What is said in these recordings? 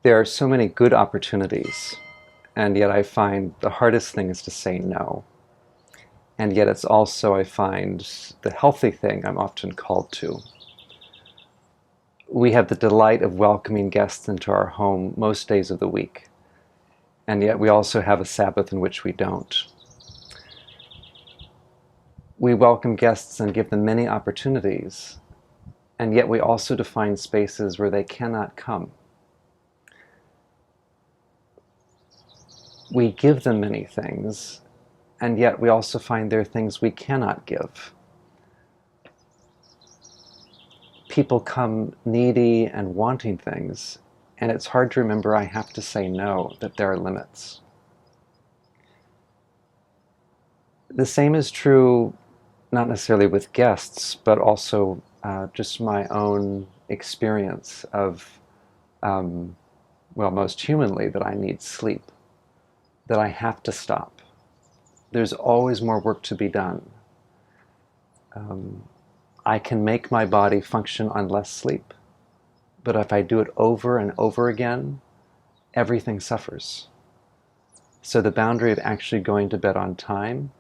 There are so many good opportunities, and yet I find the hardest thing is to say no. And yet it's also, I find, the healthy thing I'm often called to. We have the delight of welcoming guests into our home most days of the week, and yet we also have a Sabbath in which we don't. We welcome guests and give them many opportunities, and yet we also define spaces where they cannot come. We give them many things, and yet we also find there are things we cannot give. People come needy and wanting things, and it's hard to remember I have to say no, that there are limits. The same is true, not necessarily with guests, but also just my own experience of, most humanly, that I need sleep, that I have to stop. There's always more work to be done. I can make my body function on less sleep, but if I do it over and over again, everything suffers. So the boundary of actually going to bed on time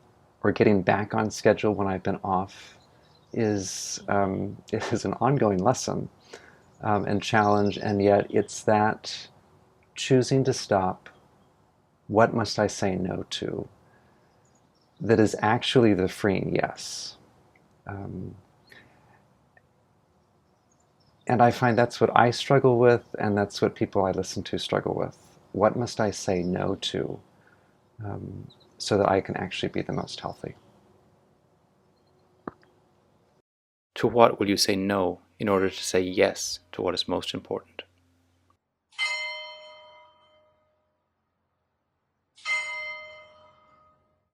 or getting back on schedule when I've been off is an ongoing lesson and challenge, and yet it's that choosing to stop, what must I say no to, that is actually the freeing yes. And I find that's what I struggle with, and that's what people I listen to struggle with. What must I say no to so that I can actually be the most healthy? To what will you say no in order to say yes to what is most important?